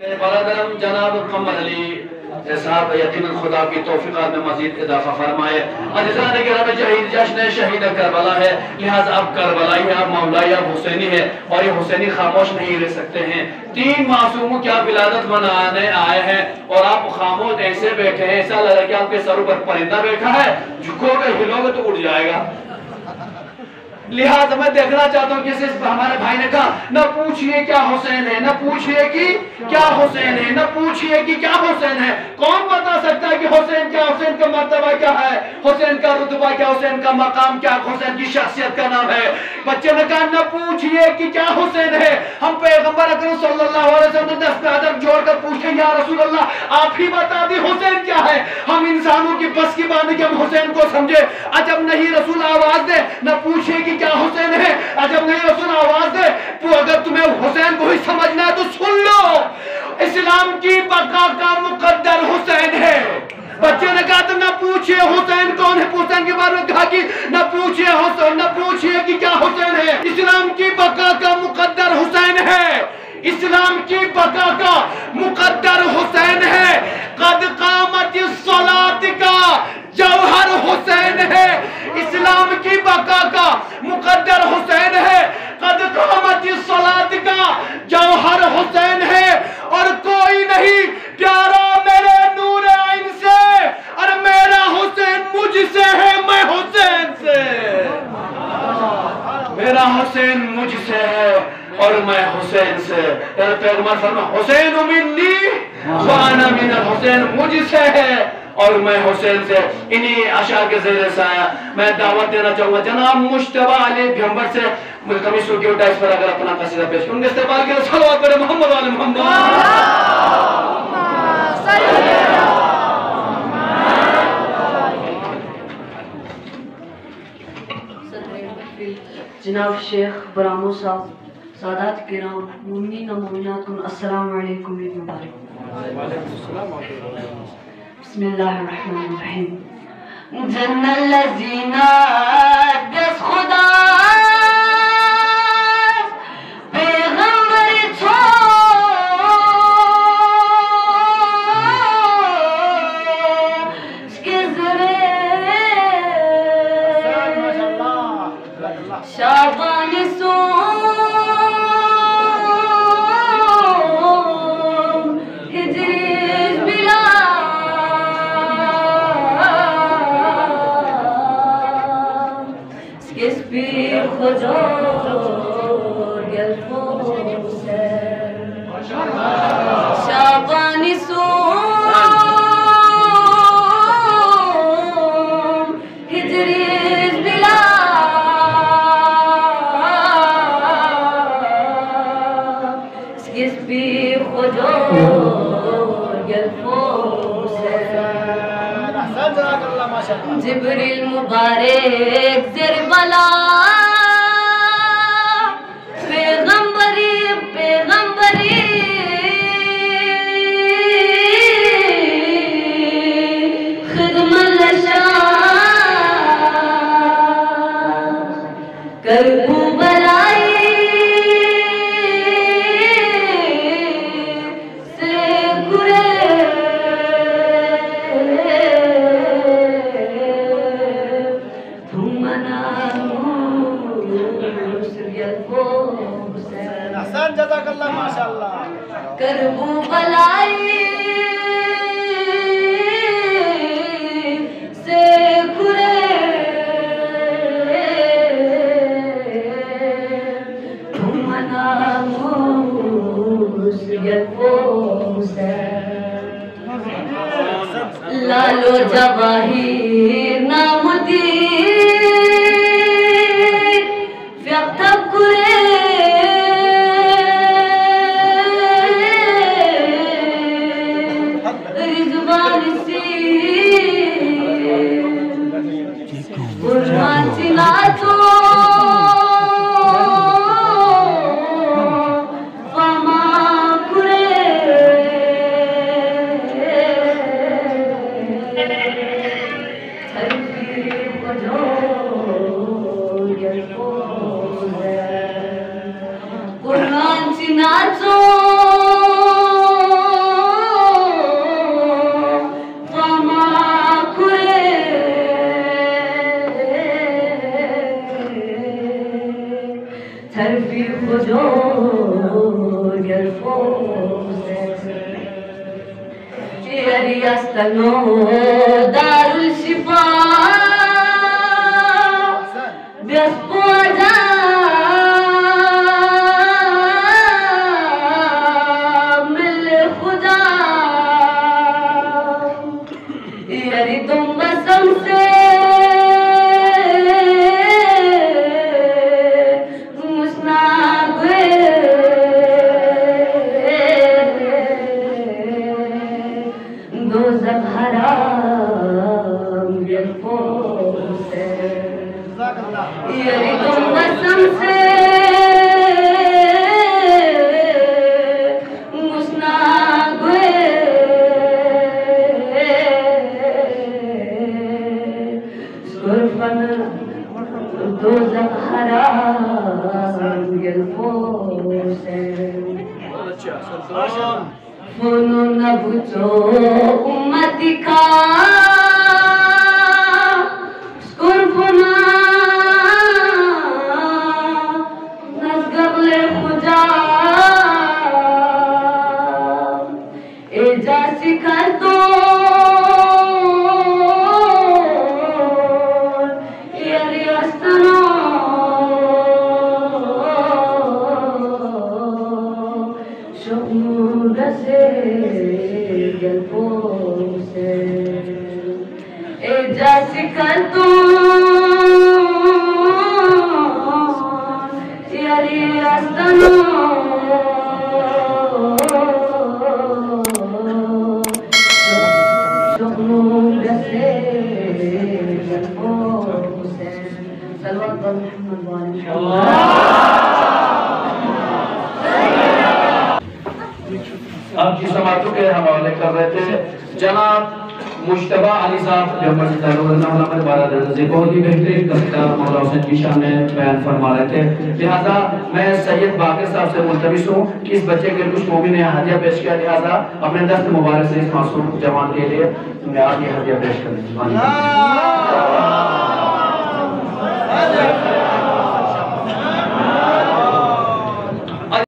बरदरम जनाब कमर अली साहब यकीनन खुदा की तौफीक़ात में मज़ीद इजाफा फरमाए। अज़ीज़ान गिरामी शहीद जश्न शहीद करबला है, लिहाजा अब करबलाई है, अब मौलाई, अब हुसैनी है और ये हुसैनी खामोश नहीं रह सकते हैं। 3 मासूमों की आप विलादत मनाने आए हैं और आप खामोश ऐसे बैठे हैं, ऐसा लग रहा है कि आपके सर पर परिंदा बैठा है, झुकोगे हिलोगे तो उड़ जाएगा। लिहाजा मैं देखना चाहता हूँ जैसे हमारे भाई ने कहा, न पूछिए क्या हुसैन है, न पूछिए कि क्या हुसैन है, न पूछिए कि क्या हुसैन है। कौन बता सकता है कि हुसैन क्या, हुसैन का मर्तबा क्या है, हुसैन का रुतबा क्या, हुसैन का मकाम क्या, हुसैन की शख्सियत का नाम है। बच्चे ने कहा न पूछिए कि क्या हुसैन है। हम पैगंबर अकरम सल्लल्लाहु अलैहि वसल्लम ने 10 कदम जोड़कर पूछे, या रसूल अल्लाह आप ही बता दी हुसैन क्या है। हम इंसानों की बस की बात नहीं कि हम हुसैन को समझे। अजब नहीं रसूल आवाज दे, न पूछिए कि क्या हुसैन है। अजब नहीं रसूल आवाज दे, तो अगर तुम्हें हुसैन को ही समझना है तो सुन लो, इस्लाम की बका का मुकद्दर हुसैन है। बच्चे ने कहा तो न पूछिए हुसैन कौन है। हुसैन के बारे में कहा कि न पूछिए हुसैन, न पूछिए कि क्या हुसैन है। इस्लाम की बका का मुकद्दर हुसैन है, इस्लाम की बका का मुकद्दर हुसैन है। कद कामतिस सलात का जौहर हुसैन है, इस्लाम की बका का मुकद्दर हुसैन है। कद कामतिस सलात का जौहर हुसैन है और कोई नहीं प्यारा मेरे नूर आइन से, और मेरा हुसैन मुझसे है, मैं हुसैन से। मेरा हुसैन मुझसे है और मैं हुसैन से। पैगंबर फरमाया हुसैन मिन्नी व अना मिनल हुसैन, मुझसे है और मैं हुसैन से। इन्हीं आशा के ज़रिए से मैं दावत देना चाहूंगा जनाब मुश्तबा अली भंबर से कमी सुर्खी उठा इस पर अगर अपना कसीदा पेश करूंगे इस्तेमाल के सल्लल्लाहु अलैहि मोहम्मद वाले मोहम्मद। जनाब शेख बरामो साहब, सादात किराम, मुमिनीन व मुमिनात, अस्सलामु अलैकुम ईद मुबारक। बिस्मिल्लाहिर्रहमानिर्रहीम। जन्नल्लज़ीना दस खुदा पैगंबर शाबान सोम हिजरी बिला स्पीर खुजोर गल्फोसे शाबान सोम हिजरी बिला जिब्रील मुबारक ज़रबला पैगंबरी पैगंबरी खिदमत करबू बलाई माशाअल्लाह करबू बलाई से खुरे तुमना लालो जवाहिर नामुदी व्यक्त कुरे रिजवान सी गुरमाची नाचो यस्तनो दारुल शिफा व्यस्पोजा मिल खुदा यारी तुम बसम से उम्मतिका स्कुर्फुना नज़गबले खुदा एजासी कर दो यारी अस्तनो शुक्र से एजासी कर दो यारी अस्तनो शुक्र से सल्लल्लाहु अलैहि आपकी समातों के हवाले कर रहे थे जनाब मुश्तबा अली साहब जो बहुत ही बेहतरीन कविता मौला हुसैन की शान में बयान फरमा रहे थे। लिहाजा मैं सैयद बाकर साहब से मुल्तमिस हूँ कि इस बच्चे के कुछ मोमिन ने हदिया पेश किया, लिहाजा अपने दस्त मुबारक से इस मासूम जवान के लिए मैं आप ये हदिया पेश करने